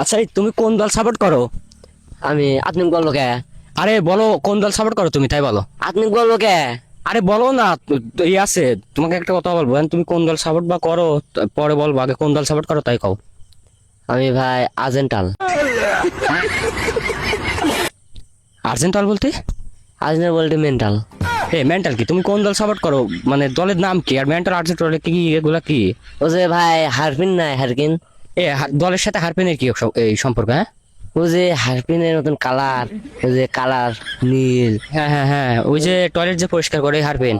আচ্ছা এই তুমি কোন দল সাপোর্ট করো? আপনি বললো কে? আরে বলো কোন দল সাপোর্ট করো তুমি, তাই বলো। আপনি বললো কে? আরে বলো না, এই আছে, তোমাকে একটা কথা বলবো, তুমি কোন দল সাপোর্ট বা করো পরে বলবো, আগে কোন দল সাপোর্ট করো তাই কও। আমি ভাই আর্জেন্টাল। আর্জেন্টাল বলতে? আর্জেন্টাল বলতে মেন্টাল। এ মেন্টাল কি? তুমি কোন দল সাপোর্ট করো, মানে দলের নাম কি? আর মেন্টাল আর্জেন্টাল কি এগুলা কি? ও যে ভাই হারপিন নাই হারকিন, দলের সাথে হারপেনের কি এই সম্পর্ক? হ্যাঁ ও যে হারপিনের মতন কালার, ও যে কালার নীল, হ্যাঁ হ্যাঁ হ্যাঁ, ওই যে টয়লেট যে পরিষ্কার করে হারপেন।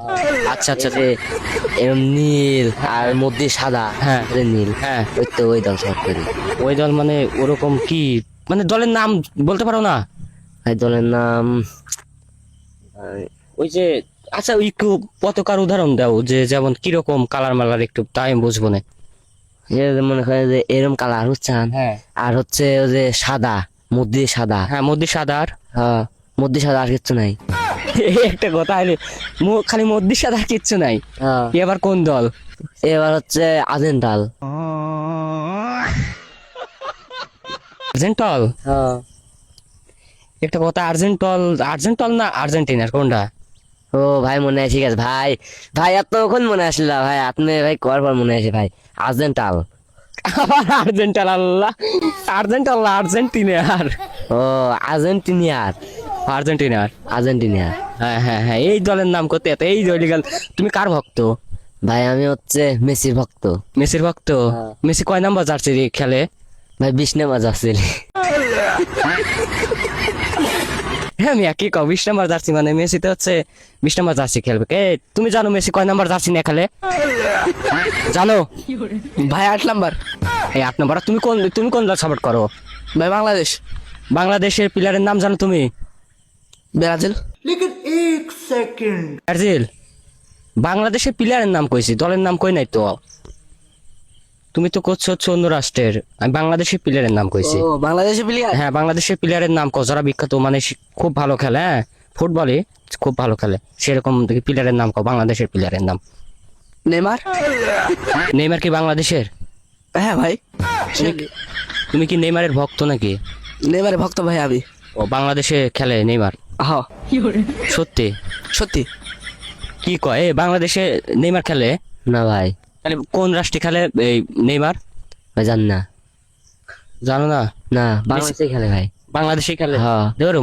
আচ্ছা আচ্ছা যে এরকম নীল আর মধ্যে সাদা, হ্যাঁ এটা নীল। হ্যাঁ, ওই তো ওই দল সব করি। ওই দল মানে ওরকম কি, মানে দলের নাম বলতে পারো না? ভাই দলের নাম ওই যে, আচ্ছা ওই একটু পতাকার উদাহরণ দাও, যে যেমন কিরকম কালার মালার, একটু তাই আমি বুঝবো না। মনে করে যে এরম কালার বুঝছেন, হ্যাঁ আর হচ্ছে ওই যে সাদা, মধ্যে সাদা। হ্যাঁ, মধ্যে সাদা আর হ্যাঁ, মধ্যে সাদা আর কিচ্ছু নাই। এই একটা কথা হইলে, খালি মধ্যে সাদা আর কিচ্ছু নাই। হ্যাঁ, কি আবার কোন দল? এবার হচ্ছে আর্জেন্টাল। আর্জেন্টাল? হ্যাঁ, একটা কথা, আর্জেন্টাল আর্জেন্টাল না আর্জেন্টিনার কোনটা? ও ভাই মনে আছে, ঠিক আছে ভাই। ভাই এতক্ষণ মনে আসছিল ভাই, আপনি ভাই কর পর মনে আছে ভাই। আর্জেন্টাল। আবার আর্জেন্টাল? আল্লাহ, আর্জেন্টাল না আর্জেন্টিনার। ও আর্জেন্টিনিয়ার। আর্জেন্টিনার। আর্জেন্টিনিয়ার। হ্যাঁ হ্যাঁ হ্যাঁ, এই দলের নাম করতে এত এই দল গেল। তুমি কার ভক্ত? ভাই আমি হচ্ছে মেসির ভক্ত। মেসির ভক্ত? হ্যাঁ। মেসি কয় নাম্বার জার্সি খেলে? ভাই 20 নাম্বার জার্সি। হ্যাঁ আমি একই কও, 20 নাম্বার জার্সি, মানে মেসি তো হচ্ছে 20 নাম্বার জার্সি খেলবে। তুমি জানো মেসি কয় নাম্বার জার্সি নিয়ে খেলে? জানো? ভাই 8 নাম্বার। এই 8 নাম্বার। আর তুমি কোন দল সাপোর্ট করো? ভাই বাংলাদেশ। বাংলাদেশের প্লেয়ারের নাম জানো তুমি? ব্রাজিল। ব্রাজিল? বাংলাদেশের প্লেয়ারের নাম কইছি, দলের নাম কই নাই তো। তুমি তো করছো হচ্ছে অন্য রাষ্ট্রের, আমি বাংলাদেশের প্লেয়ারের নাম কইছি। ও বাংলাদেশি প্লেয়ার। হ্যাঁ, বাংলাদেশের প্লেয়ারের নাম কও যারা বিখ্যাত, মানে খুব ভালো খেলে, হ্যাঁ ফুটবলে খুব ভালো খেলে, সেরকম প্লেয়ারের নাম কও, বাংলাদেশের প্লেয়ারের নাম। নেইমার। নেইমার কি বাংলাদেশের? হ্যাঁ ভাই, তুমি কি নেইমারের ভক্ত নাকি? নেইমারের ভক্ত ভাই আমি। ও বাংলাদেশে খেলে নেইমার? হ্যাঁ সত্যি? সত্যি। কি কয়, বাংলাদেশে নেইমার খেলে? না ভাই, তাহলে কোন রাষ্ট্রে খেলে এই নেইমার? ভাই জান না। জানো না? না, বাংলাদেশে খেলে ভাই। বাংলাদেশে খেলে? হ্যাঁ। ধরো